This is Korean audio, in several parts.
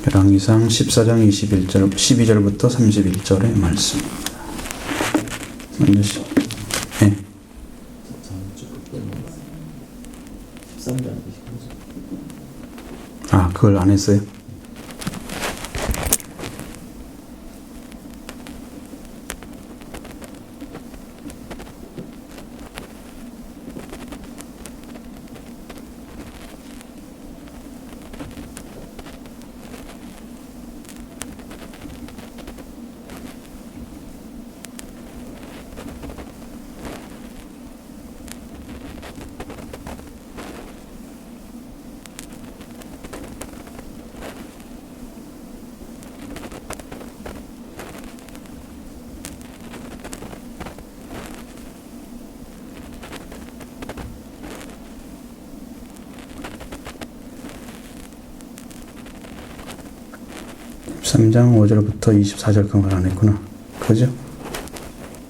열왕기상 14장 12절부터 31절의 말씀입니다. 먼저 네. 13장 아, 그걸 안 했어요? 삼 장 5절부터 24절까지 안 했구나. 그죠?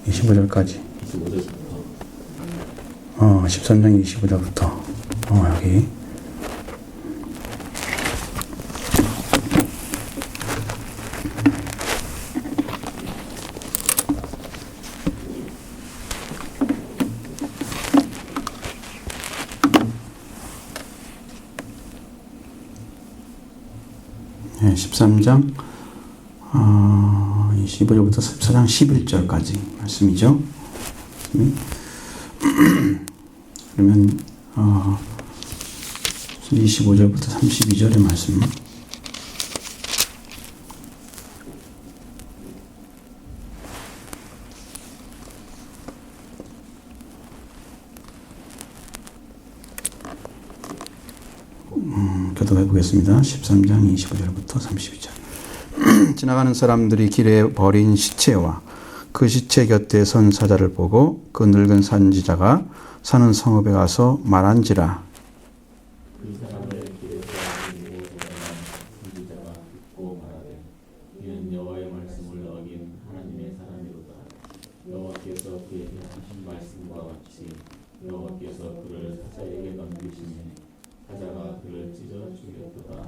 25절까지. 25절부터. 13장 25절부터. 여기. 네, 13장 25절부터 14장 11절까지 말씀이죠. 그러면 25절부터 32절의 말씀. 교독해 보겠습니다. 13장 25절부터 32절. 지나가는 사람들이 길에 버린 시체와 그 시체 곁에 선 사자를 보고 그 늙은 선지자가 사는 성읍에 가서 말한지라. 그 사람을 길에서 보고 선지자가 듣고 말하되 이는 여호와의 말씀을 어긴 하나님의 사람이로다. 여호와께서 그에게 하신 말씀과 같이 여호와께서 그를 사자에게 넘기시니 사자가 그를 찢어 죽였도다.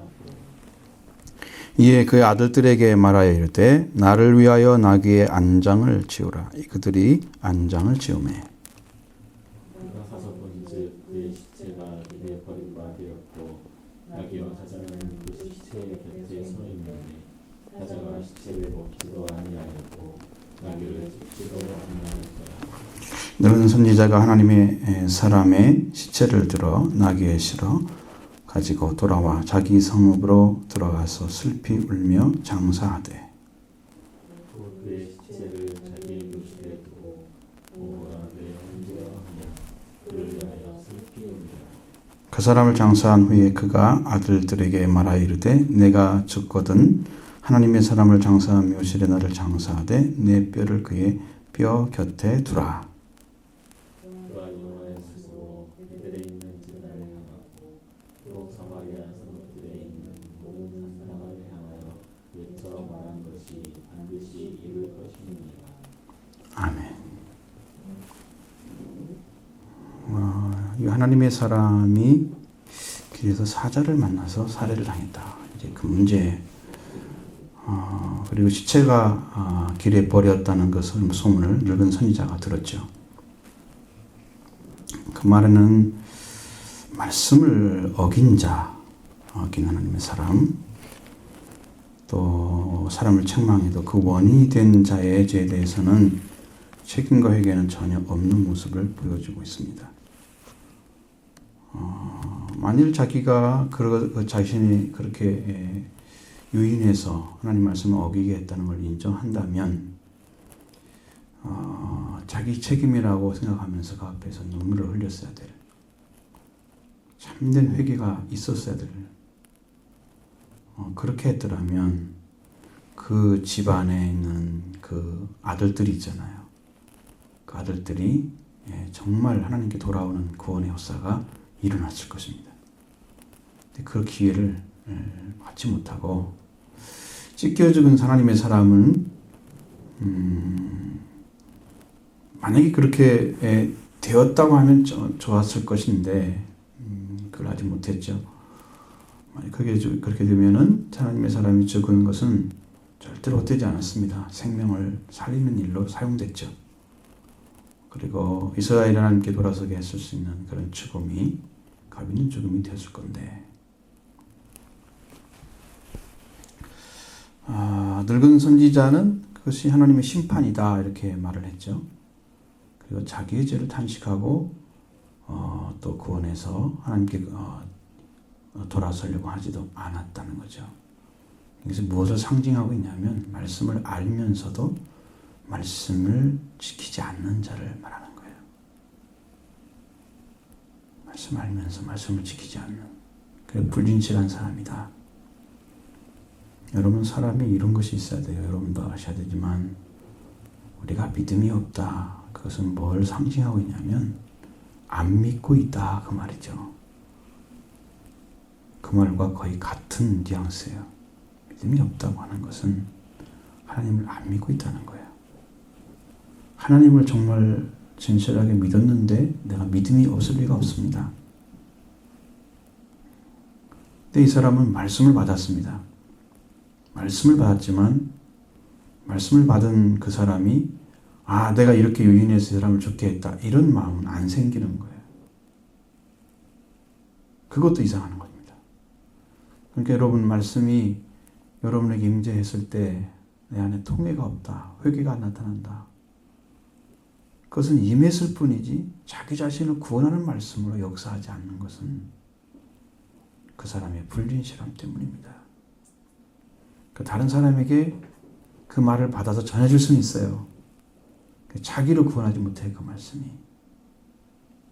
이에 그의 아들들에게 말하여 이르되 나를 위하여 나귀의 안장을 지으라. 그들이 안장을 지으매. 그가 가서 본즉 그의 시체가 길에 버림받았고 나귀와 사자는 그 시체의 곁에 서 있는데 사자가 시체를 먹지도 아니하였고 나귀를 찢지도 아니하였더라. 늙은 선지자가 하나님의 사람의 시체를 들어 나귀에 실어 가지고 돌아와 자기 성읍으로 들어가서 슬피 울며 장사하되 또 그의 시체를 자기의 교실에 두고 보호가 내 형제여 하며 그를 위하여 슬피 울리라. 그 사람을 장사한 후에 그가 아들들에게 말하여 이르되 내가 죽거든 하나님의 사람을 장사한 묘실에 나를 장사하되 내 뼈를 그의 뼈 곁에 두라. 그가 여호와의 스스로 베델에 있는 제단을 향하고 또 사마리아 성읍들에 있는 모든 사람을 향하여 외쳐 말한 것이 반드시 이룰 것이니라. 아멘. 이 하나님의 사람이 길에서 사자를 만나서 살해를 당했다. 이제 그 문제. 그리고 시체가 길에 버렸다는 것을 소문을 늙은 선지자가 들었죠. 그 말에는 말씀을 어긴 자, 어긴 하나님의 사람, 또 사람을 책망해도 그 원인이 된 자의 죄에 대해서는 책임과 회개는 전혀 없는 모습을 보여주고 있습니다. 만일 자기가 자신이 그렇게 유인해서 하나님 말씀을 어기게 했다는 걸 인정한다면 자기 책임이라고 생각하면서 그 앞에서 눈물을 흘렸어야 될 참된 회개가 있었어야 될 그렇게 했더라면 그 집안에 있는 그 아들들이 있잖아요. 그 아들들이 정말 하나님께 돌아오는 구원의 역사가 일어났을 것입니다. 근데 그 기회를 받지 못하고 찢겨 죽은 하나님의 사람은 만약에 그렇게 되었다고 하면 좋았을 것인데 그걸 하지 못했죠. 그렇게 되면은 하나님의 사람이 죽은 것은 절대로 헛되지 않았습니다. 생명을 살리는 일로 사용됐죠. 그리고 이스라엘 하나님께 돌아서게 했을 수 있는 그런 죽음이 값 있는 죽음이 되었을 건데, 늙은 선지자는 그것이 하나님의 심판이다 이렇게 말을 했죠. 그리고 자기의 죄를 탄식하고 또 구원해서 하나님께 돌아서려고 하지도 않았다는 거죠. 그래서 무엇을 상징하고 있냐면 말씀을 알면서도 말씀을 지키지 않는 자를 말하는 거예요. 말씀을 알면서 말씀을 지키지 않는, 그게 불진실한 사람이다. 여러분, 사람이 이런 것이 있어야 돼요. 여러분도 아셔야 되지만 우리가 믿음이 없다. 그것은 뭘 상징하고 있냐면 안 믿고 있다 그 말이죠. 그 말과 거의 같은 뉘앙스예요. 믿음이 없다고 하는 것은 하나님을 안 믿고 있다는 거예요. 하나님을 정말 진실하게 믿었는데 내가 믿음이 없을 리가 없습니다. 근데 이 사람은 말씀을 받았습니다. 말씀을 받았지만 말씀을 받은 그 사람이 내가 이렇게 유인해서 이 사람을 죽게 했다, 이런 마음은 안 생기는 거예요. 그것도 이상한 겁니다. 그러니까 여러분, 말씀이 여러분에게 임재했을 때 내 안에 통회가 없다, 회개가 안 나타난다, 그것은 임했을 뿐이지 자기 자신을 구원하는 말씀으로 역사하지 않는 것은 그 사람의 불진실함 때문입니다. 다른 사람에게 그 말을 받아서 전해줄 수는 있어요. 자기를 구원하지 못해. 그 말씀이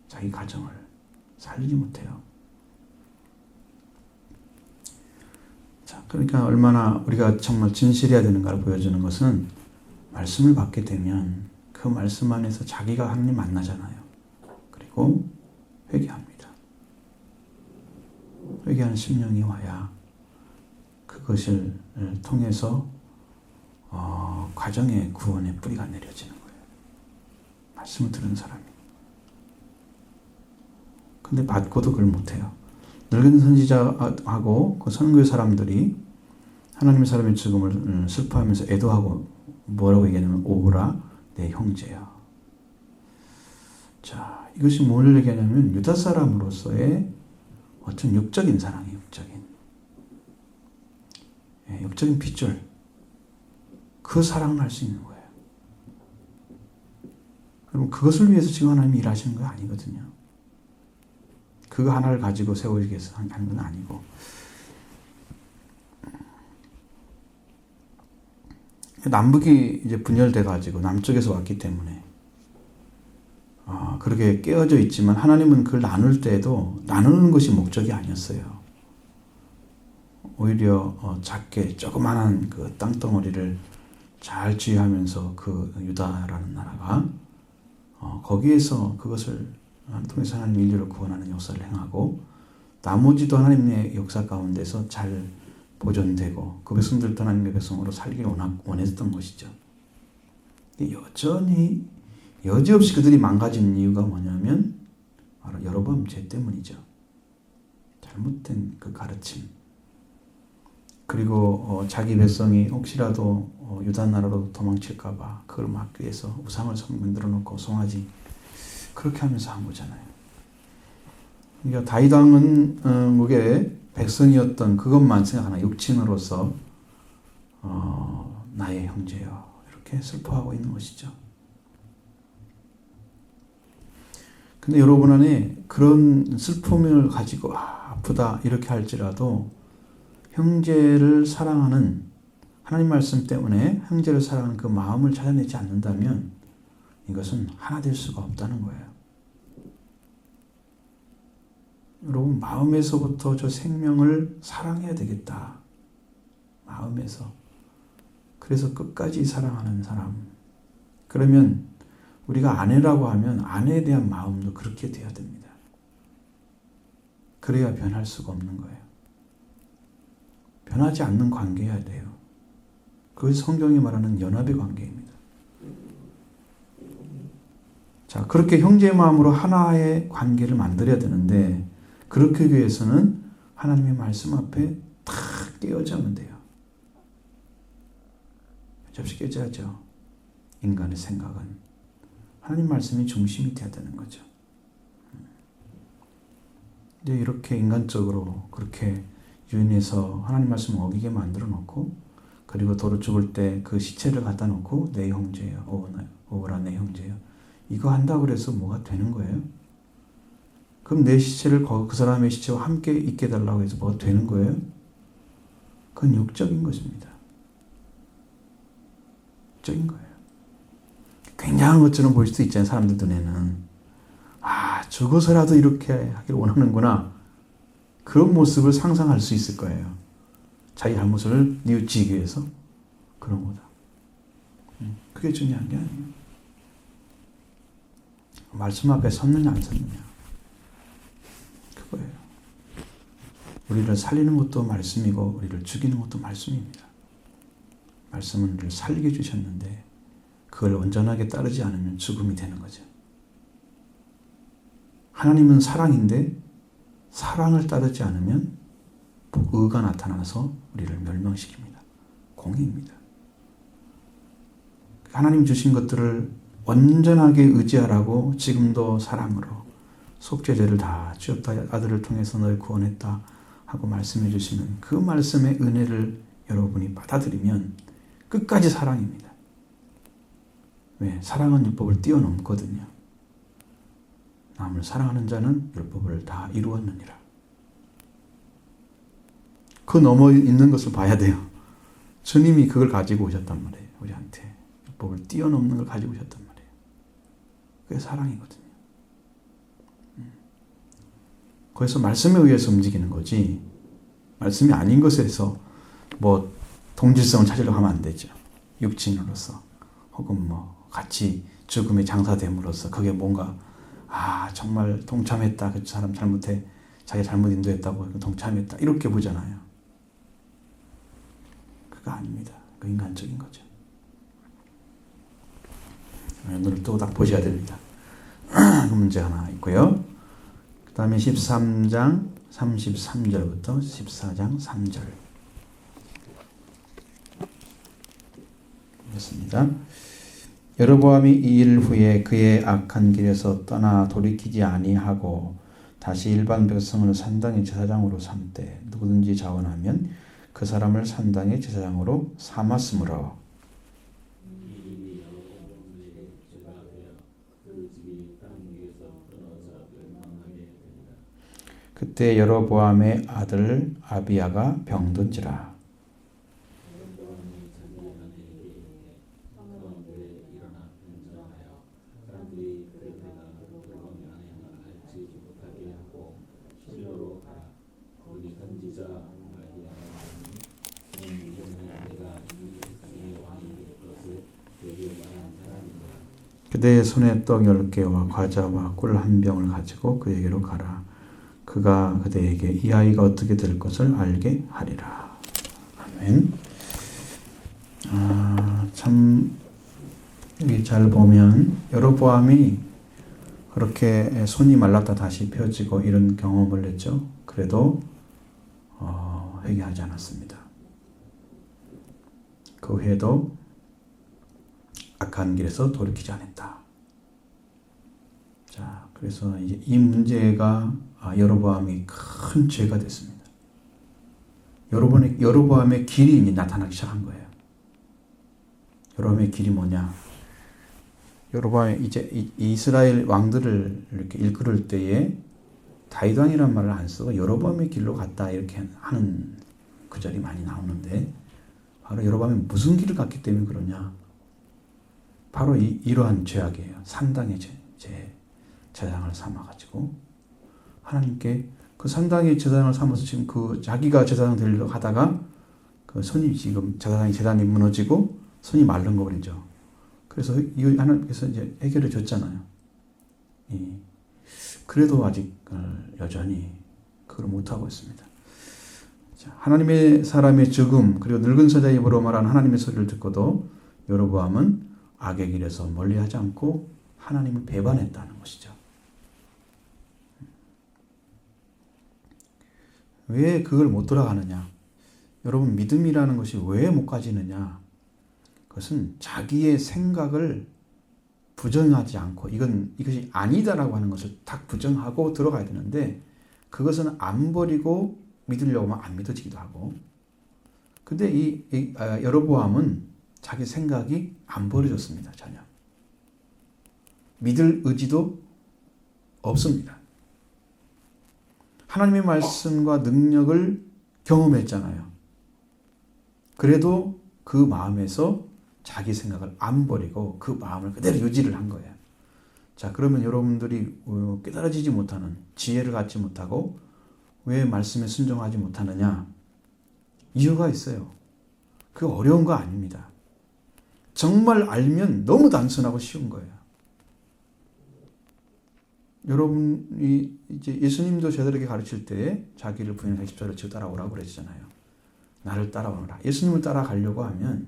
자기 가정을 살리지 못해요. 자, 그러니까 얼마나 우리가 정말 진실해야 되는가를 보여주는 것은 말씀을 받게 되면 그 말씀 안에서 자기가 하나님 만나잖아요. 그리고 회개합니다. 회개하는 심령이 와야 그것을 통해서 가정의 구원의 뿌리가 내려지는 거예요. 말씀을 들은 사람이. 근데 받고도 그걸 못해요. 늙은 선지자하고 그 선교의 사람들이 하나님의 사람의 죽음을 슬퍼하면서 애도하고 뭐라고 얘기하냐면 오라 내 형제야. 자, 이것이 뭘 얘기하냐면 유다 사람으로서의 어떤 육적인 사랑이에요. 육적인 핏줄, 그 사랑을 할 수 있는 거예요. 여러분, 그것을 위해서 지금 하나님이 일하시는 거 아니거든요. 그거 하나를 가지고 세우기 위해서 하는 건 아니고, 남북이 이제 분열돼 가지고 남쪽에서 왔기 때문에 그렇게 깨어져 있지만 하나님은 그걸 나눌 때도 나누는 것이 목적이 아니었어요. 오히려 작게 조그마한 그 땅덩어리를 잘 지휘하면서 그 유다라는 나라가 거기에서 그것을 통해서 하나님 인류를 구원하는 역사를 행하고, 나머지도 하나님의 역사 가운데서 잘 보존되고 그 백성들도 하나님의 백성으로 살기를 원했던 것이죠. 여지없이 그들이 망가진 이유가 뭐냐면 바로 여로보암 죄 때문이죠. 잘못된 그 가르침, 그리고 자기 백성이 혹시라도 유다 나라로 도망칠까 봐 그걸 막기 위해서 우상을 만들어 놓고 송아지 그렇게 하면서 한 거잖아요. 그러니까 다윗 왕은 그게 백성이었던 그것만 생각하나 육친으로서 나의 형제여 이렇게 슬퍼하고 있는 것이죠. 근데 여러분 안에 그런 슬픔을 가지고 아프다 이렇게 할지라도 형제를 사랑하는, 하나님 말씀 때문에 형제를 사랑하는 그 마음을 찾아내지 않는다면 이것은 하나 될 수가 없다는 거예요. 여러분, 마음에서부터 저 생명을 사랑해야 되겠다. 마음에서. 그래서 끝까지 사랑하는 사람. 그러면 우리가 아내라고 하면 아내에 대한 마음도 그렇게 돼야 됩니다. 그래야 변할 수가 없는 거예요. 변하지 않는 관계여야 돼요. 그것이 성경이 말하는 연합의 관계입니다. 자, 그렇게 형제의 마음으로 하나의 관계를 만들어야 되는데, 그렇게 위해서는 하나님의 말씀 앞에 탁 깨어지면 돼요. 접시 깨져야죠. 인간의 생각은 하나님 말씀이 중심이 되어야 되는 거죠. 근데 이렇게 인간적으로 그렇게 유인해서 하나님 말씀을 어기게 만들어 놓고, 그리고 도로 죽을 때 그 시체를 갖다 놓고 내 형제요, 오라 내 형제요, 이거 한다고 그래서 뭐가 되는 거예요? 그럼 내 시체를 그 사람의 시체와 함께 있게 해달라고 해서 뭐가 되는 거예요? 그건 육적인 것입니다. 육적인 거예요. 굉장한 것처럼 보일 수도 있잖아요. 사람들 눈에는. 아, 죽어서라도 이렇게 하길 원하는구나. 그런 모습을 상상할 수 있을 거예요. 자기 잘못을 뉘우치기 위해서. 그런 거다. 그게 중요한 게 아니에요. 말씀 앞에 섰느냐 안 섰느냐. 그거예요. 우리를 살리는 것도 말씀이고 우리를 죽이는 것도 말씀입니다. 말씀은 우리를 살게 주셨는데 그걸 온전하게 따르지 않으면 죽음이 되는 거죠. 하나님은 사랑인데 사랑을 따르지 않으면 의가 나타나서 우리를 멸망시킵니다. 공의입니다. 하나님 주신 것들을 온전하게 의지하라고 지금도 사랑으로 속죄제를 다 주었다, 아들을 통해서 너를 구원했다 하고 말씀해 주시는 그 말씀의 은혜를 여러분이 받아들이면 끝까지 사랑입니다. 왜? 사랑은 율법을 뛰어넘거든요. 남을 사랑하는 자는 율법을 다 이루었느니라. 그 넘어 있는 것을 봐야 돼요. 주님이 그걸 가지고 오셨단 말이에요. 우리한테 율법을 뛰어넘는 걸 가지고 오셨단 말이에요. 그게 사랑이거든요. 거기서 말씀에 의해서 움직이는 거지, 말씀이 아닌 것에서 뭐 동질성을 찾으려고 하면 안 되죠. 육신으로서 혹은 뭐 같이 죽음의 장사됨으로써 그게 뭔가 정말 동참했다, 그 사람 잘못해 자기 잘못 인도했다고 동참했다 이렇게 보잖아요. 그거 아닙니다. 그 인간적인 거죠. 눈을 뜨고 딱 보셔야 됩니다. 그 문제 하나 있고요. 그 다음에 13장 33절부터 14장 3절 였습니다. 여로보암이 이 일 후에 그의 악한 길에서 떠나 돌이키지 아니하고 다시 일반 백성을 산당의 제사장으로 삼되 누구든지 자원하면 그 사람을 산당의 제사장으로 삼았으므로 그때 여로보암의 아들 아비야가 병든지라. 그대의 손에 떡 10개와 과자와 꿀 한 병을 가지고 그에게로 가라. 그가 그대에게 이 아이가 어떻게 될 것을 알게 하리라. 아멘. 참 여기 잘 보면 여로보암이 그렇게 손이 말랐다 다시 펴지고 이런 경험을 했죠. 그래도 회개하지 않았습니다. 그 후에도 악한 길에서 돌이키지 않았다. 자, 그래서 이제 이 문제가 여로보암이 큰 죄가 됐습니다. 여로보암의 길이 이제 나타나기 시작한 거예요. 여로보암의 길이 뭐냐? 여로보암이 이제 이스라엘 왕들을 이렇게 일컬을 때에 다윗 왕이라는 말을 안 쓰고 여로보암의 길로 갔다 이렇게 하는 구절이 많이 나오는데, 바로 여로보암이 무슨 길을 갔기 때문에 그러냐? 바로 이러한 죄악이에요. 산당의 제사장을 삼아가지고 하나님께 그 산당의 제사장을 삼아서 지금 그 자기가 제사장 되려고 하다가 그 손이 지금 제사장이 무너지고 손이 마른 거 버리죠. 그래서 이 하나님께서 이제 해결해 줬잖아요. 그래도 아직 여전히 그걸 못하고 있습니다. 자, 하나님의 사람의 죽음 그리고 늙은 사자의 입으로 말하는 하나님의 소리를 듣고도 여로보암은 악의 길에서 멀리하지 않고 하나님을 배반했다는 것이죠. 왜 그걸 못 돌아가느냐? 여러분, 믿음이라는 것이 왜 못 가지느냐? 그것은 자기의 생각을 부정하지 않고 이것이 아니다라고 하는 것을 딱 부정하고 들어가야 되는데, 그것은 안 버리고 믿으려고 하면 안 믿어지기도 하고. 근데 여로보암은 자기 생각이 안 버려졌습니다. 전혀. 믿을 의지도 없습니다. 하나님의 말씀과 능력을 경험했잖아요. 그래도 그 마음에서 자기 생각을 안 버리고 그 마음을 그대로 유지를 한 거예요. 자, 그러면 여러분들이 깨달아지지 못하는, 지혜를 갖지 못하고 왜 말씀에 순종하지 못하느냐? 이유가 있어요. 그게 어려운 거 아닙니다. 정말 알면 너무 단순하고 쉬운 거예요. 여러분이 이제 예수님도 제자들에게 가르칠 때 자기를 부인하고 십자가를 지고 따라오라고 그랬잖아요. 나를 따라오라. 예수님을 따라가려고 하면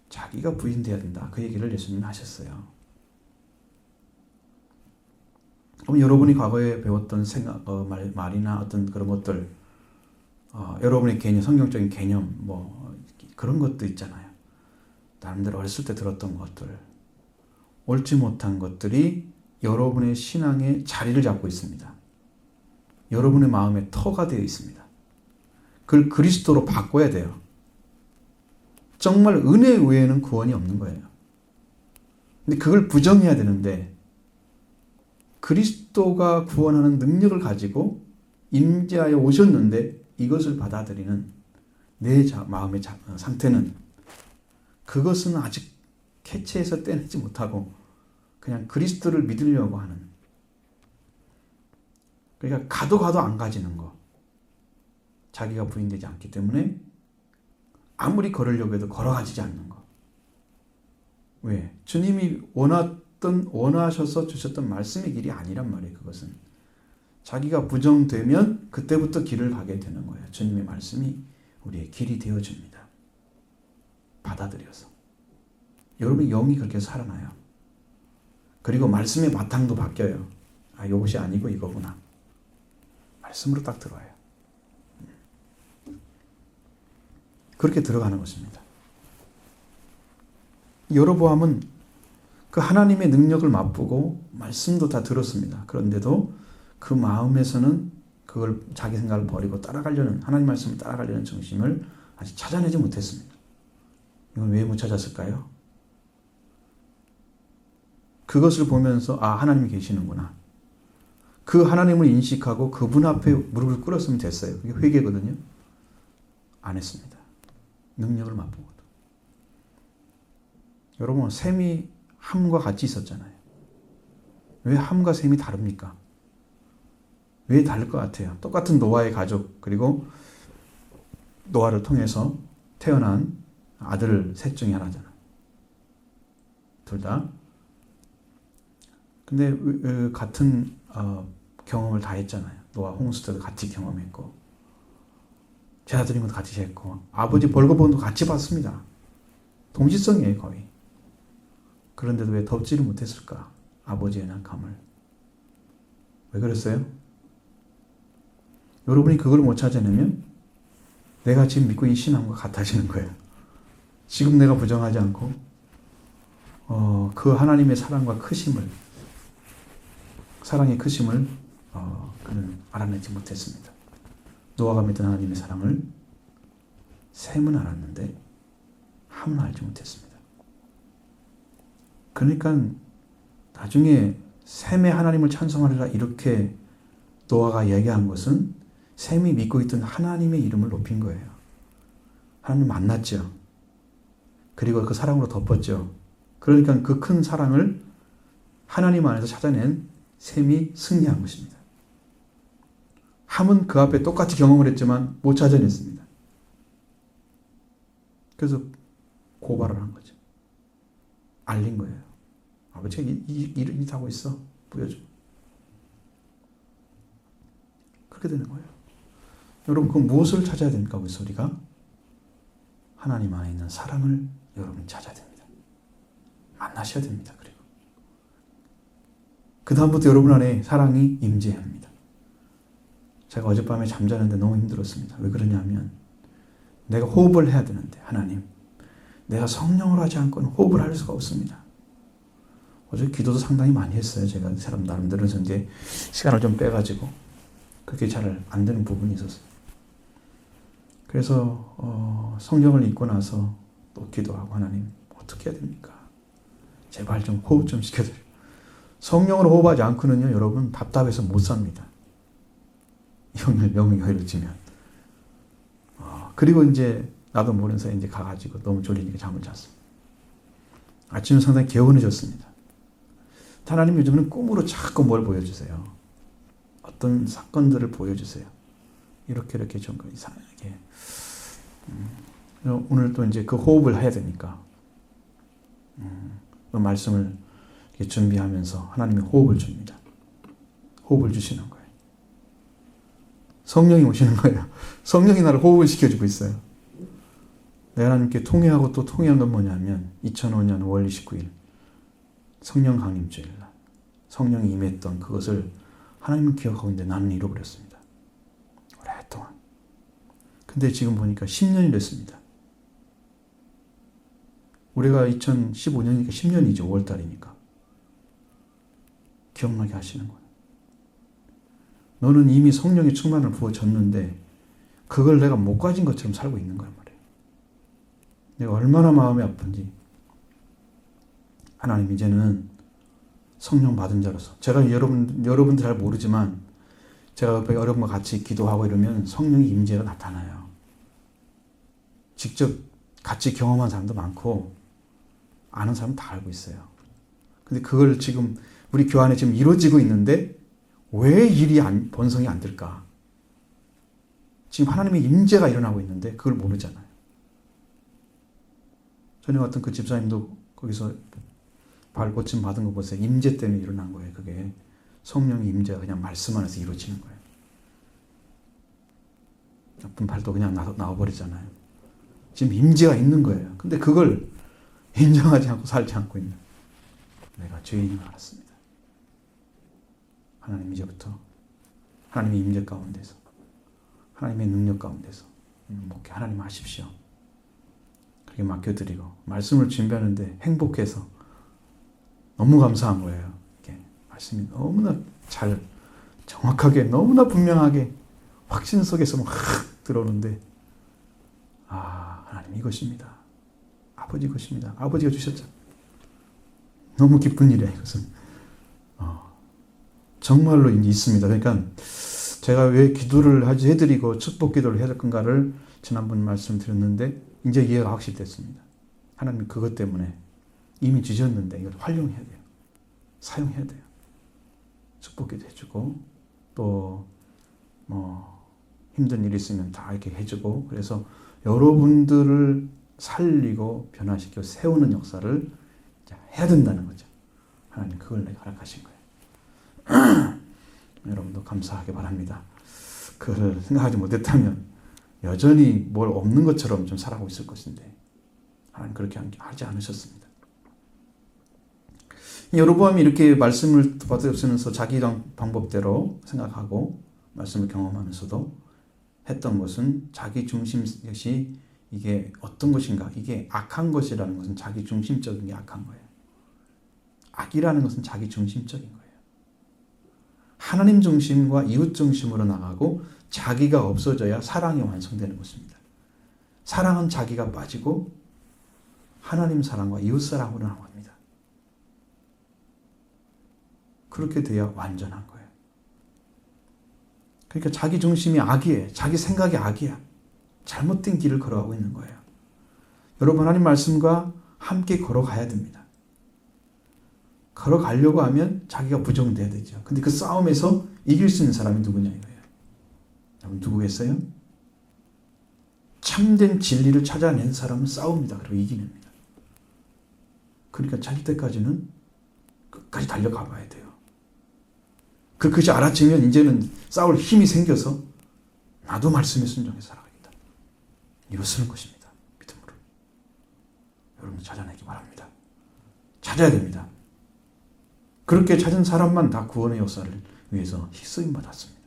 자기가 부인돼야 된다. 그 얘기를 예수님은 하셨어요. 그럼 여러분이 과거에 배웠던 생각, 말이나 어떤 그런 것들, 여러분의 개념, 성경적인 개념, 그런 것도 있잖아요. 나름대로 어렸을 때 들었던 것들, 옳지 못한 것들이 여러분의 신앙에 자리를 잡고 있습니다. 여러분의 마음에 터가 되어 있습니다. 그걸 그리스도로 바꿔야 돼요. 정말 은혜 외에는 구원이 없는 거예요. 근데 그걸 부정해야 되는데, 그리스도가 구원하는 능력을 가지고 임재하여 오셨는데 이것을 받아들이는 내 마음의 상태는, 그것은 아직 캐치해서 떼내지 못하고 그냥 그리스도를 믿으려고 하는, 그러니까 가도 안 가지는 거, 자기가 부인되지 않기 때문에 아무리 걸으려고 해도 걸어가지지 않는 거. 왜? 주님이 원하셔서 주셨던 말씀의 길이 아니란 말이에요. 그것은 자기가 부정되면 그때부터 길을 가게 되는 거예요. 주님의 말씀이 우리의 길이 되어줍니다. 받아들여서 여러분의 영이 그렇게 살아나요. 그리고 말씀의 바탕도 바뀌어요. 아, 이것이 아니고 이거구나. 말씀으로 딱 들어와요. 그렇게 들어가는 것입니다. 여로보암은 그 하나님의 능력을 맛보고 말씀도 다 들었습니다. 그런데도 그 마음에서는 그걸 자기 생각을 버리고 따라가려는, 하나님 말씀을 따라가려는 정신을 아직 찾아내지 못했습니다. 이건 왜 못 찾았을까요? 그것을 보면서 하나님이 계시는구나. 그 하나님을 인식하고 그분 앞에 무릎을 꿇었으면 됐어요. 그게 회개거든요. 안 했습니다. 능력을 맛보고도. 여러분, 셈이 함과 같이 있었잖아요. 왜 함과 셈이 다릅니까? 왜 다를 것 같아요? 똑같은 노아의 가족, 그리고 노아를 통해서 태어난 아들 셋 중에 하나잖아. 둘 다. 근데 같은 경험을 다 했잖아요. 노아 홍수 때도 같이 경험했고, 제사 드린 것도 같이 했고, 아버지 벌거벗음도 같이 봤습니다. 동시성이에요, 거의. 그런데도 왜 덮지를 못했을까? 아버지의 낙함을. 왜 그랬어요? 여러분이 그걸 못 찾아내면 내가 지금 믿고 있는 신앙과 같아지는 거예요. 지금 내가 부정하지 않고 그 하나님의 사랑과 크심을, 사랑의 크심을 그는 알아내지 못했습니다. 노아가 믿던 하나님의 사랑을 셈은 알았는데 함은 알지 못했습니다. 그러니까 나중에 셈의 하나님을 찬송하리라 이렇게 노아가 이야기한 것은 셈이 믿고 있던 하나님의 이름을 높인 거예요. 하나님 만났죠. 그리고 그 사랑으로 덮었죠. 그러니까 그 큰 사랑을 하나님 안에서 찾아낸 셈이 승리한 것입니다. 함은 그 앞에 똑같이 경험을 했지만 못 찾아냈습니다. 그래서 고발을 한 거죠. 알린 거예요. 아버지가 이렇게 하고 있어. 보여줘. 그렇게 되는 거예요. 여러분, 그 무엇을 찾아야 됩니까? 우리 소리가? 하나님 안에 있는 사랑을 여러분이 찾아야 됩니다. 만나셔야 됩니다. 그리고 그 다음부터 여러분 안에 사랑이 임재합니다. 제가 어젯밤에 잠자는데 너무 힘들었습니다. 왜 그러냐면 내가 호흡을 해야 되는데 하나님, 내가 성령으로 하지 않고는 호흡을 할 수가 없습니다. 어제 기도도 상당히 많이 했어요. 제가 사람 나름대로 이제 시간을 좀 빼가지고 그게 잘 안 되는 부분이 있었어요. 그래서 성경을 읽고 나서 또 기도하고 하나님 어떻게 해야 됩니까? 제발 좀 호흡 좀 시켜드려요. 성령으로 호흡하지 않고는요, 여러분 답답해서 못 삽니다. 영이 흐려지면. 그리고 이제 나도 모르는 사이에 이제 가가지고 너무 졸리니까 잠을 잤습니다. 아침에 상당히 개운해졌습니다. 하나님 요즘은 꿈으로 자꾸 뭘 보여주세요. 어떤 사건들을 보여주세요. 이렇게 좀 이상하게. 오늘 또 이제 그 호흡을 해야 되니까. 그 말씀을 준비하면서 하나님이 호흡을 줍니다. 호흡을 주시는 거예요. 성령이 오시는 거예요. 성령이 나를 호흡을 시켜주고 있어요. 내가 하나님께 통회하고 또 통회한 건 뭐냐면 2005년 5월 29일 성령 강림주일날 성령이 임했던 그것을 하나님은 기억하고 있는데 나는 잃어버렸습니다. 오랫동안. 근데 지금 보니까 10년이 됐습니다. 우리가 2015년이니까 10년이죠. 5월달이니까. 기억나게 하시는 거예요. 너는 이미 성령의 충만을 부어줬는데 그걸 내가 못 가진 것처럼 살고 있는 거란 말이에요. 내가 얼마나 마음이 아픈지. 하나님 이제는 성령 받은 자로서 제가 여러분들 잘 모르지만 제가 옆에 여러분과 같이 기도하고 이러면 성령의 임재가 나타나요. 직접 같이 경험한 사람도 많고 아는 사람 다 알고 있어요. 근데 그걸 지금 우리 교회 안에 지금 이루어지고 있는데 왜 번성이 안 될까? 지금 하나님의 임재가 일어나고 있는데 그걸 모르잖아요. 전에 왔던 그 집사님도 거기서 발 고침 받은 거 보세요. 임재 때문에 일어난 거예요. 그게 성령의 임재가 그냥 말씀 안에서 이루어지는 거예요. 아픈 발도 그냥 나와버리잖아요. 지금 임재가 있는 거예요. 근데 그걸 인정하지 않고 살지 않고 있는 내가 죄인인 걸 알았습니다. 하나님 이제부터 하나님의 임재 가운데서 하나님의 능력 가운데서 목회 하나님 하십시오. 그렇게 맡겨드리고 말씀을 준비하는데 행복해서 너무 감사한 거예요. 이렇게 말씀이 너무나 잘 정확하게 너무나 분명하게 확신 속에서 막 들어오는데 하나님 이것입니다. 아버지 것입니다. 아버지가 주셨죠. 너무 기쁜 일이야 이것은. 정말로 있습니다. 그러니까 제가 왜 기도를 해드리고 축복 기도를 해야 될 건가를 지난번 말씀드렸는데 이제 이해가 확실히 됐습니다. 하나님 그것 때문에 이미 주셨는데 이걸 활용해야 돼요. 사용해야 돼요. 축복 기도 해주고 또 힘든 일이 있으면 다 이렇게 해주고 그래서 여러분들을 살리고 변화시켜 세우는 역사를 해야 된다는 거죠. 하나님 그걸 내가 허락하신 거예요. 여러분도 감사하게 바랍니다. 그걸 생각하지 못했다면 여전히 뭘 없는 것처럼 좀 살아가고 있을 것인데 하나님 그렇게 하지 않으셨습니다. 여로보암이 이렇게 말씀을 받으면서 자기 방법대로 생각하고 말씀을 경험하면서도 했던 것은 자기 중심 것이 이게 어떤 것인가? 이게 악한 것이라는 것은 자기 중심적인 게 악한 거예요. 악이라는 것은 자기 중심적인 거예요. 하나님 중심과 이웃 중심으로 나가고 자기가 없어져야 사랑이 완성되는 것입니다. 사랑은 자기가 빠지고 하나님 사랑과 이웃 사랑으로 나갑니다. 그렇게 돼야 완전한 거예요. 그러니까 자기 중심이 악이에요. 자기 생각이 악이야. 잘못된 길을 걸어가고 있는 거예요. 여러분 하나님 말씀과 함께 걸어가야 됩니다. 걸어가려고 하면 자기가 부정돼야 되죠. 근데 그 싸움에서 이길 수 있는 사람이 누구냐 이거예요. 여러분 누구겠어요? 참된 진리를 찾아낸 사람은 싸웁니다. 그리고 이깁니다. 그러니까 잘 때까지는 끝까지 달려가 봐야 돼요. 그것이 알아채면 이제는 싸울 힘이 생겨서 나도 말씀에 순종해서 살아가겠다. 이루쓰는 것입니다. 믿음으로. 여러분 찾아내기 바랍니다. 찾아야 됩니다. 그렇게 찾은 사람만 다 구원의 역사를 위해서 쓰임 받았습니다.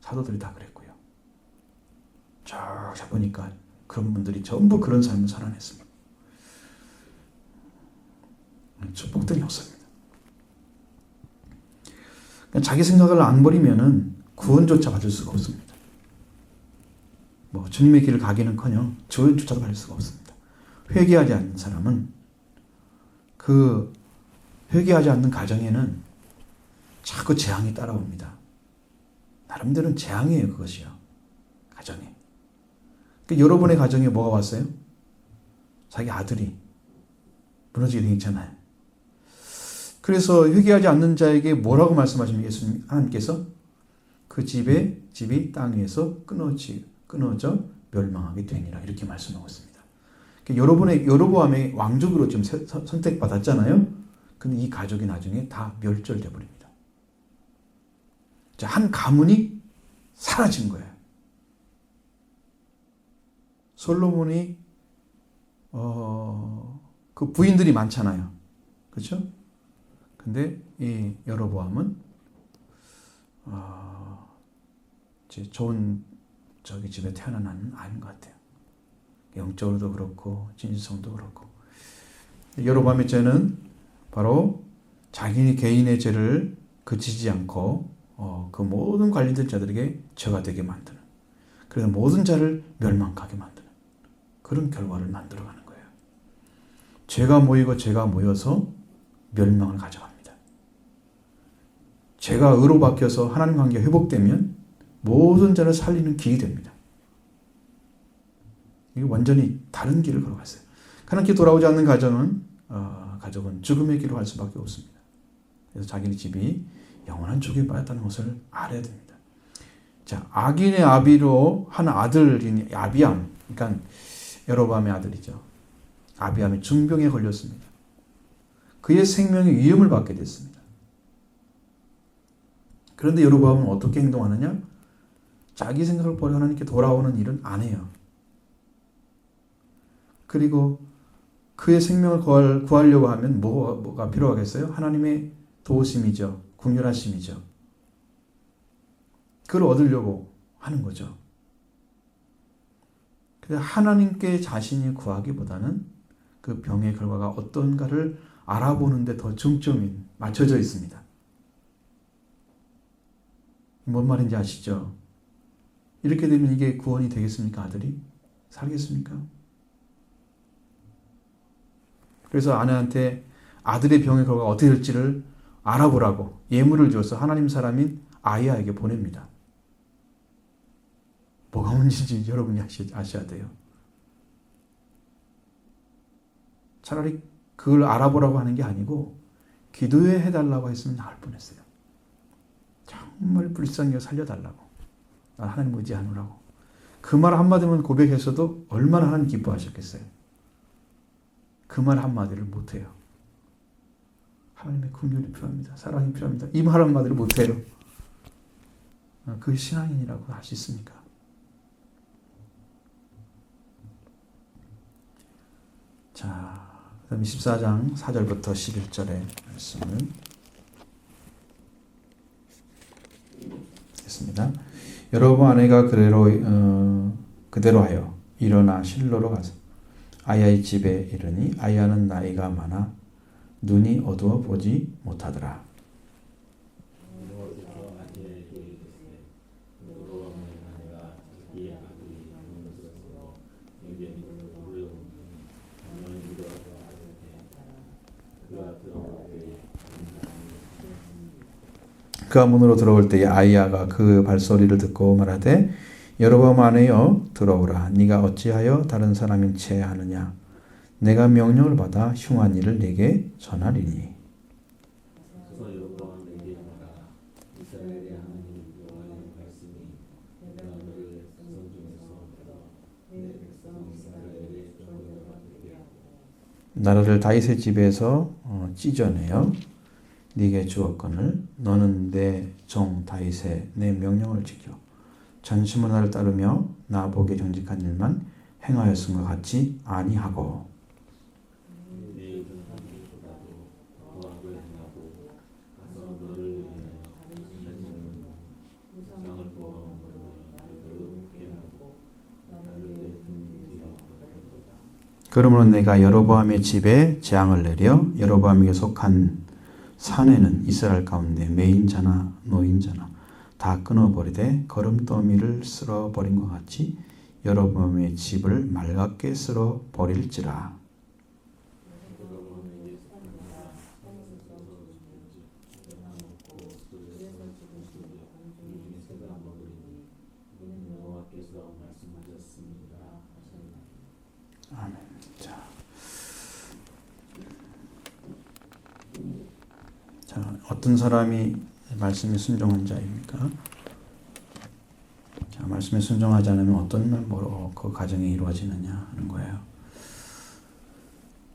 사도들이 다 그랬고요. 쭉 보니까 그런 분들이 전부 그런 삶을 살아냈습니다. 축복된 역사입니다. 자기 생각을 안 버리면은 구원조차 받을 수가 없습니다. 뭐 주님의 길을 가기는커녕 구원조차도 받을 수가 없습니다. 회개하지 않는 사람은 그 회개하지 않는 가정에는 자꾸 재앙이 따라옵니다. 나름대로는 재앙이에요, 그것이요. 가정에. 그러니까 여러분의 가정에 뭐가 왔어요? 자기 아들이 무너지게 되잖아요. 그래서 회개하지 않는 자에게 뭐라고 말씀하십니까? 예수님, 하나님께서 그 집이 땅 위에서 끊어져 멸망하게 되니라 이렇게 말씀하고 있습니다. 그러니까 여러분의 여로보암의 왕족으로 좀 선택받았잖아요. 근데 이 가족이 나중에 다 멸절돼 버립니다. 자, 한 가문이 사라진 거예요. 솔로몬이 그 부인들이 많잖아요. 그렇죠? 근데 이 여로보암은 이제 좋은 집에 태어난 아닌 것 같아요. 영적으로도 그렇고 진실성도 그렇고. 여로보암의 죄는 바로 자기 개인의 죄를 그치지 않고 그 모든 관련된 자들에게 죄가 되게 만드는, 그래서 모든 자를 멸망하게 만드는 그런 결과를 만들어가는 거예요. 죄가 모여서 멸망을 가져갑니다. 죄가 의로 바뀌어서 하나님 관계가 회복되면 모든 자를 살리는 길이 됩니다. 이게 완전히 다른 길을 걸어갔어요. 하나님께 돌아오지 않는 가족은 죽음의 길을 갈 수밖에 없습니다. 그래서 자기네 집이 영원한 죽음에 빠졌다는 것을 알아야 됩니다. 자, 악인의 아비로 한 아들인 아비암, 그러니까 여로보암의 아들이죠. 아비암이 중병에 걸렸습니다. 그의 생명이 위험을 받게 됐습니다. 그런데 여로보암은 어떻게 행동하느냐? 자기 생각을 버려 하나님께 돌아오는 일은 안 해요. 그리고 그의 생명을 구하려고 하면 뭐가 필요하겠어요? 하나님의 도우심이죠. 긍휼하심이죠. 그걸 얻으려고 하는 거죠. 그래서 하나님께 자신이 구하기보다는 그 병의 결과가 어떤가를 알아보는 데 더 중점이 맞춰져 있습니다. 뭔 말인지 아시죠? 이렇게 되면 이게 구원이 되겠습니까? 아들이? 살겠습니까? 그래서 아내한테 아들의 병의 결과가 어떻게 될지를 알아보라고 예물을 줘서 하나님 사람인 아이야에게 보냅니다. 뭐가 문제인지 여러분이 아셔야 돼요. 차라리 그걸 알아보라고 하는 게 아니고 기도해 해달라고 했으면 나을 뻔했어요. 정말 불쌍히 살려달라고. 난 하나님 의지하느라고. 그 말 한마디만 고백했어도 얼마나 하나님 기뻐하셨겠어요. 그 말 한마디를 못해요. 하나님의 긍휼이 필요합니다. 사랑이 필요합니다. 이 말 한마디를 못해요. 그게 신앙인이라고 할 수 있습니까? 자, 그다음 24장 4절부터 11절의 말씀을 했습니다. 여로보암 아내가 그대로 하여 일어나 실로로 가서 아야의 집에 이르니 아야는 나이가 많아 눈이 어두워 보지 못하더라. 그가 문으로 들어올 때에 아이야가 그 발소리를 듣고 말하되 여로보암 아내여 들어오라. 네가 어찌하여 다른 사람인 채 하느냐. 내가 명령을 받아 흉한 일을 네게 전하리니. 그래서 여로보암에게 말하라. 이스라엘의 하나님 여호와의 말씀이 내가 너를 자손 중에서 내 백성 이스라엘의 종으로 되게 하고 나라를 다윗의 집에서 찢어내어 네게 주었거늘 너는 내 종 다윗의 내 명령을 지켜 전심으로 나를 따르며 나 보기에 정직한 일만 행하였음과 같이 아니하고 네 하나님보다도 더하게 행하고 가서 너를 위하여 다른 무장을 보아온 그러므로 내가 여로보암의 집에 재앙을 내려 여로보암에게 속한 사내는 이스라엘 가운데 매인자나 노인자나 다 끊어버리되 거름더미를 쓸어버린 것 같이 여로보암의 집을 맑게 쓸어버릴지라. 아멘. 자, 어떤 사람이 말씀에 순종한 자입니까? 자, 말씀에 순종하지 않으면 어떤 뭐로 그 가정이 이루어지느냐 하는 거예요.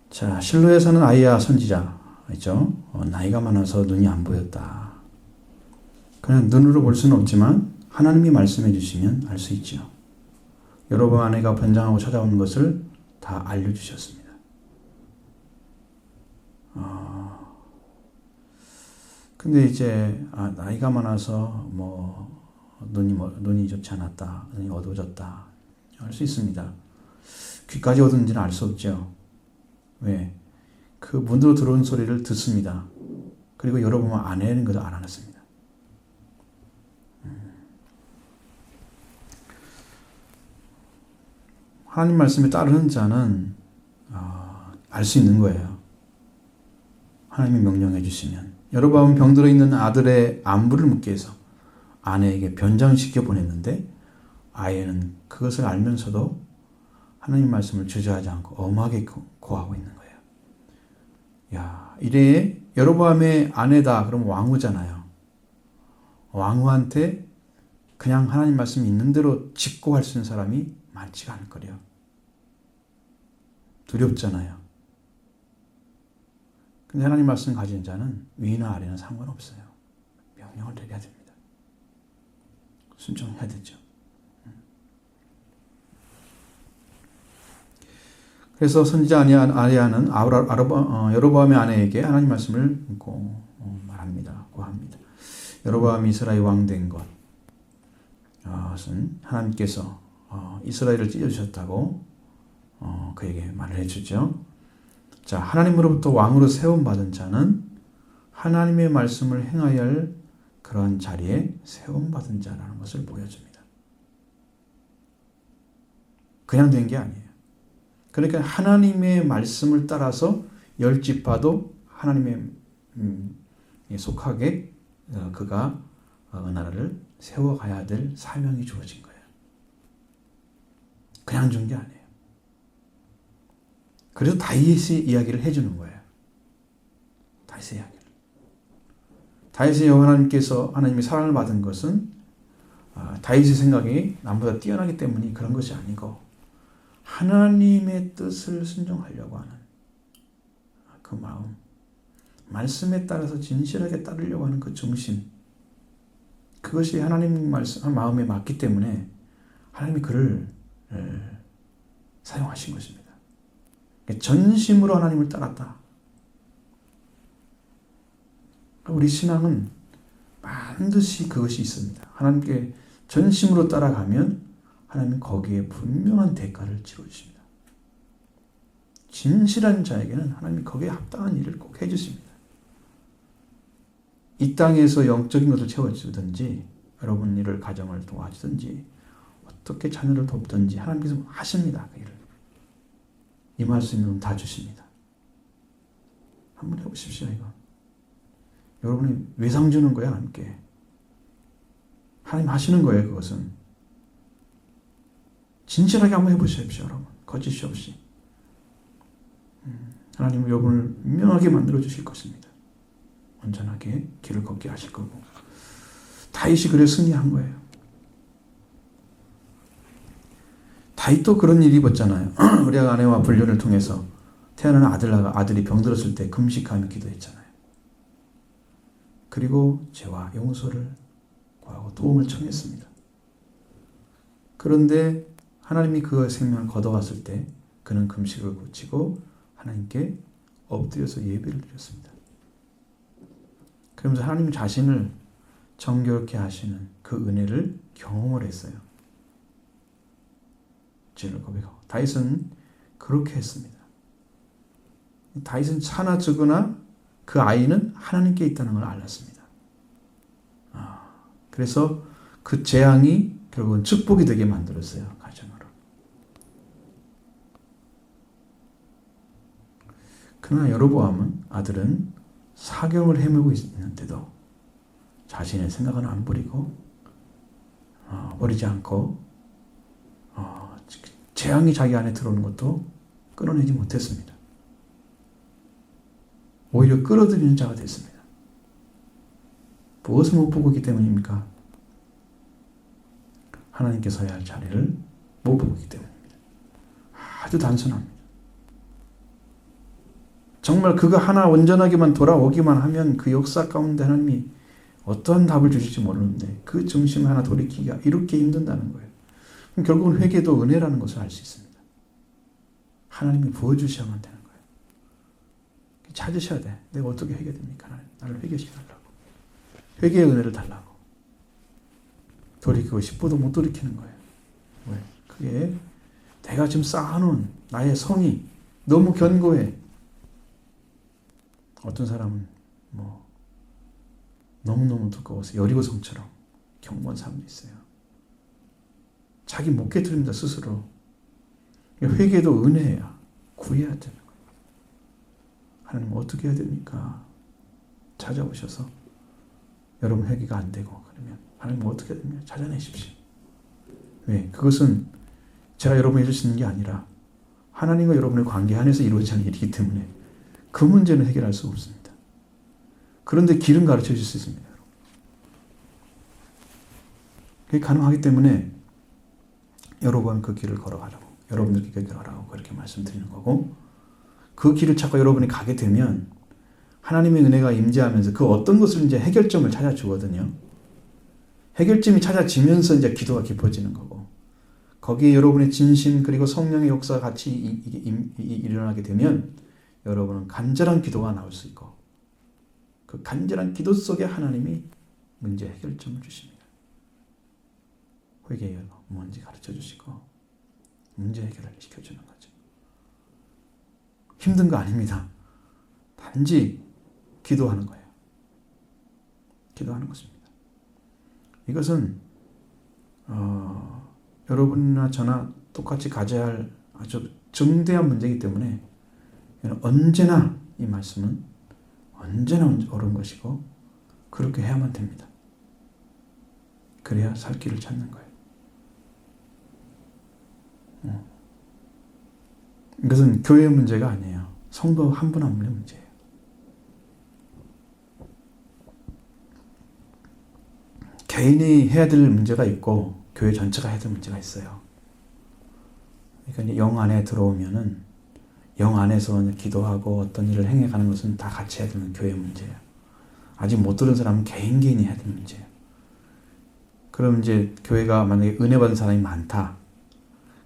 자, 실로에서는 아이야 선지자 있죠. 나이가 많아서 눈이 안 보였다. 그냥 눈으로 볼 수는 없지만 하나님이 말씀해 주시면 알 수 있죠. 여로보암 아내가 변장하고 찾아오는 것을 다 알려주셨습니다. 근데 이제 나이가 많아서 눈이 좋지 않았다, 눈이 어두워졌다 할 수 있습니다. 귀까지 어두운지는 알 수 없죠. 왜? 그 문으로 들어온 소리를 듣습니다. 그리고 여로보암 아내는 것을 알아냈습니다. 하나님 말씀에 따르는 자는 알 수 있는 거예요. 하나님이 명령해 주시면. 여로보암은 병들어 있는 아들의 안부를 묻기 위해서 아내에게 변장시켜 보냈는데 아이는 그것을 알면서도 하나님 말씀을 주저하지 않고 엄하게 고하고 있는 거예요. 야, 이래 여로보암의 아내다 그러면 왕후잖아요. 왕후한테 그냥 하나님 말씀이 있는 대로 직고할 수 있는 사람이 많지가 않을 거래요. 두렵잖아요. 근데 하나님 말씀 가진 자는 위나 아래나 상관없어요. 명령을 내려야 됩니다. 순종해야 되죠. 그래서 선지자 아리아는 여로보암의 아내에게 하나님 말씀을 말합니다. 고합니다. 여로보암이 이스라엘 왕 된 것은 하나님께서 이스라엘을 찢어주셨다고 그에게 말을 해주죠. 자, 하나님으로부터 왕으로 세움받은 자는 하나님의 말씀을 행하여야 할 그런 자리에 세움받은 자라는 것을 보여줍니다. 그냥 된 게 아니에요. 그러니까 하나님의 말씀을 따라서 10지파도 하나님의 속하게 그가 나라를 세워가야 될 사명이 주어진 거예요. 그냥 준 게 아니에요. 그래서 다윗의 이야기를 해주는 거예요. 다윗의 이야기를. 다윗의 하나님께서 하나님의 사랑을 받은 것은 다윗의 생각이 남보다 뛰어나기 때문이 그런 것이 아니고 하나님의 뜻을 순종하려고 하는 그 마음, 말씀에 따라서 진실하게 따르려고 하는 그 중심, 그것이 하나님 말씀 마음에 맞기 때문에 하나님이 그를 사용하신 것입니다. 전심으로 하나님을 따랐다. 우리 신앙은 반드시 그것이 있습니다. 하나님께 전심으로 따라가면 하나님은 거기에 분명한 대가를 치러주십니다. 진실한 자에게는 하나님이 거기에 합당한 일을 꼭 해주십니다. 이 땅에서 영적인 것을 채워주든지 여러분 일을 가정을 도와주든지 어떻게 자녀를 돕든지 하나님께서 하십니다. 그 일을. 임할 수 있는 건 다 주십니다. 한번 해보십시오. 이거. 여러분이 외상 주는 거야 함께. 하나님 하시는 거예요. 그것은. 진실하게 한번 해보십시오. 여러분. 거짓이 없이. 하나님은 여러분을 분명하게 만들어 주실 것입니다. 온전하게 길을 걷게 하실 거고. 다윗이 그래 승리한 거예요. 다윗도 그런 일이 있었잖아요. 우리가 아내와 불륜을 통해서 태어나는 아들이 병들었을 때 금식하며 기도했잖아요. 그리고 죄와 용서를 구하고 도움을 청했습니다. 그런데 하나님이 그 생명을 걷어갔을 때 그는 금식을 고치고 하나님께 엎드려서 예배를 드렸습니다. 그러면서 하나님 자신을 정결케 하시는 그 은혜를 경험을 했어요. 죄를 고백하고. 다윗은 그렇게 했습니다. 다윗은 차나 적으나 그 아이는 하나님께 있다는 걸 알았습니다. 그래서 그 재앙이 결국은 축복이 되게 만들었어요. 가정으로. 그러나 여로보암은 아들은 사경을 헤매고 있는데도 자신의 생각은 안 버리고 버리지 않고 재앙이 자기 안에 들어오는 것도 끊어내지 못했습니다. 오히려 끌어들이는 자가 됐습니다. 무엇을 못 보고 있기 때문입니까? 하나님께서 해야 할 자리를 못 보고 있기 때문입니다. 아주 단순합니다. 정말 그거 하나 온전하게만 돌아오기만 하면 그 역사 가운데 하나님이 어떠한 답을 주실지 모르는데 그 중심 하나 돌이키기가 이렇게 힘든다는 거예요. 그럼 결국은 회개도 은혜라는 것을 알 수 있습니다. 하나님이 부어주셔야만 되는 거예요. 찾으셔야 돼. 내가 어떻게 회개됩니까? 나를 회개시켜달라고. 회개의 은혜를 달라고. 돌이키고 싶어도 못 돌이키는 거예요. 왜? 그게 내가 지금 쌓아놓은 나의 성이 너무 견고해. 어떤 사람은 너무너무 두꺼워서 여리고성처럼 견고한 사람도 있어요. 자기 못 깨트립니다. 스스로. 회개도 은혜야. 구해야 되는 거예요. 하나님 어떻게 해야 됩니까? 찾아오셔서 여러분 회개가 안 되고 그러면 하나님 어떻게 해야 됩니까? 찾아내십시오. 왜? 그것은 제가 여러분이 해줄 수 있는 게 아니라 하나님과 여러분의 관계 안에서 이루어지는 일이기 때문에 그 문제는 해결할 수 없습니다. 그런데 길은 가르쳐 줄 수 있습니다. 그게 가능하기 때문에 여러분 그 길을 걸어가라고, 여러분들께 그 길을 걸어가라고 그렇게 말씀드리는 거고, 그 길을 찾고 여러분이 가게 되면 하나님의 은혜가 임재하면서 그 어떤 것을 이제 해결점을 찾아주거든요. 해결점이 찾아지면서 이제 기도가 깊어지는 거고, 거기에 여러분의 진심 그리고 성령의 역사가 같이 일어나게 되면 여러분은 간절한 기도가 나올 수 있고, 그 간절한 기도 속에 하나님이 문제 해결점을 주십니다. 회개가 뭔지 가르쳐 주시고 문제 해결을 시켜주는 거죠. 힘든 거 아닙니다. 단지 기도하는 거예요. 기도하는 것입니다. 이것은 여러분이나 저나 똑같이 가져야 할 아주 중대한 문제이기 때문에 언제나 이 말씀은 언제나 옳은 것이고 그렇게 해야만 됩니다. 그래야 살 길을 찾는 거예요. 이것은 교회의 문제가 아니에요. 성도 한 분 한 분의 문제예요. 개인이 해야 될 문제가 있고 교회 전체가 해야 될 문제가 있어요. 그러니까 영 안에 들어오면은 영 안에서 기도하고 어떤 일을 행해가는 것은 다 같이 해야 되는 교회의 문제예요. 아직 못 들은 사람은 개인이 해야 되는 문제예요. 그럼 이제 교회가 만약에 은혜 받은 사람이 많다.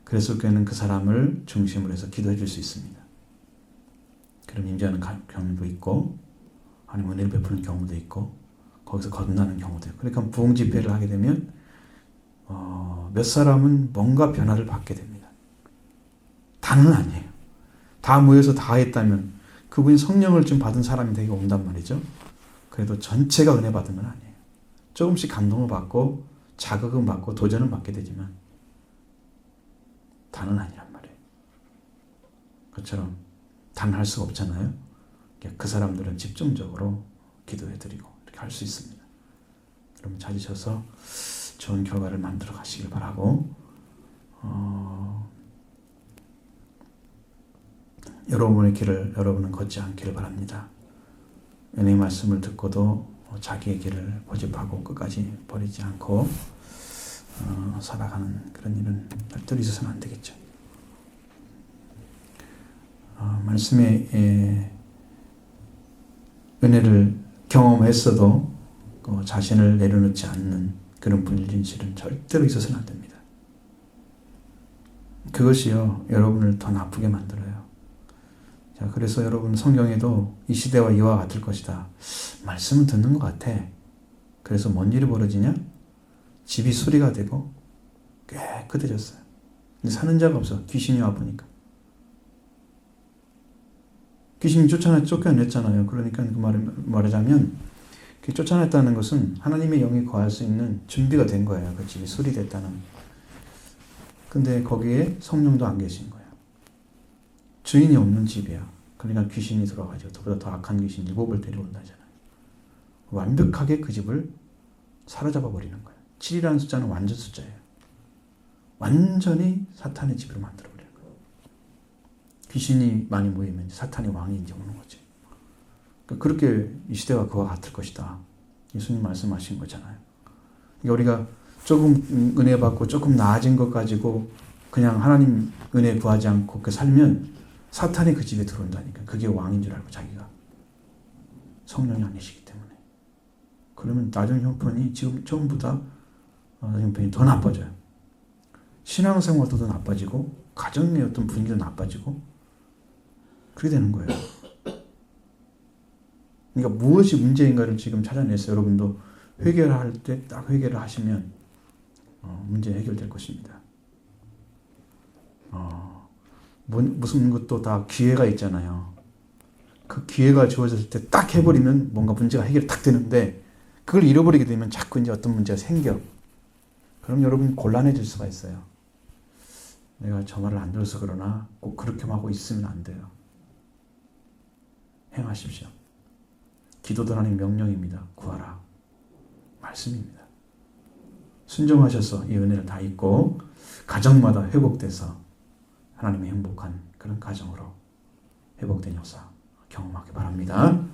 그래서 교회는 그 사람을 중심으로 해서 기도해 줄 수 있습니다. 그럼 임재하는 경우도 있고 아니면 은혜를 베푸는 경우도 있고 거기서 거듭나는 경우도 있고, 그러니까 부흥 집회를 하게 되면 몇 사람은 뭔가 변화를 받게 됩니다. 다는 아니에요. 다 모여서 다 했다면 그분이 성령을 좀 받은 사람이 되게 온단 말이죠. 그래도 전체가 은혜 받은 건 아니에요. 조금씩 감동을 받고 자극은 받고 도전은 받게 되지만 다는 아니란 말이에요. 그것처럼 다는 할 수가 없잖아요. 그 사람들은 집중적으로 기도해드리고 이렇게 할 수 있습니다. 여러분 찾으셔서 좋은 결과를 만들어 가시길 바라고, 여러분의 길을 여러분은 걷지 않기를 바랍니다. 은혜의 말씀을 듣고도 자기의 길을 고집하고 끝까지 버리지 않고 살아가는 그런 일은 절대로 있어서는 안 되겠죠. 말씀의 은혜를 경험했어도 자신을 내려놓지 않는 그런 불진실은 절대로 있어서는 안 됩니다. 그것이요 여러분을 더 나쁘게 만들어요. 자, 그래서 여러분 성경에도 이 시대와 이와 같을 것이다. 말씀은 듣는 것 같아. 그래서 뭔 일이 벌어지냐? 집이 수리가 되고 깨끗해졌어요. 근데 사는 자가 없어. 귀신이 와보니까. 귀신이 쫓아냈잖아요. 그러니까 그 말하자면 쫓아냈다는 것은 하나님의 영이 거할 수 있는 준비가 된 거예요. 그 집이 수리됐다는. 근데 거기에 성령도 안 계신 거예요. 주인이 없는 집이야. 그러니까 귀신이 들어가지고 그보다 더 악한 귀신 7을 데려온다잖아요. 완벽하게 그 집을 사로잡아 버리는 거예요. 7이라는 숫자는 완전 숫자예요. 완전히 사탄의 집으로 만들어 버리는 거예요. 귀신이 많이 모이면 사탄의 왕이 이제 오는 거죠. 그렇게 이 시대가 그와 같을 것이다. 예수님 말씀하신 거잖아요. 그러니까 우리가 조금 은혜 받고 조금 나아진 것 가지고 그냥 하나님 은혜 구하지 않고 그 살면 사탄이 그 집에 들어온다니까. 그게 왕인 줄 알고 자기가. 성령이 아니시기 때문에. 그러면 나중 형편이 지금 처음보다 형편이 더 나빠져요. 신앙생활도 더 나빠지고 가정의 어떤 분위기도 나빠지고 그렇게 되는 거예요. 그러니까 무엇이 문제인가를 지금 찾아내서 여러분도 회개를 할 때 딱 회개를 하시면 문제 해결될 것입니다. 무슨 것도 다 기회가 있잖아요. 그 기회가 주어졌을 때 딱 해버리면 뭔가 문제가 해결이 딱 되는데 그걸 잃어버리게 되면 자꾸 이제 어떤 문제가 생겨. 그럼 여러분 곤란해질 수가 있어요. 내가 저 말을 안 들어서 그러나 꼭 그렇게만 하고 있으면 안 돼요. 행하십시오. 기도도 하나님 명령입니다. 구하라. 말씀입니다. 순종하셔서 이 은혜를 다 잊고 가정마다 회복돼서 하나님의 행복한 그런 가정으로 회복된 역사 경험하기 바랍니다.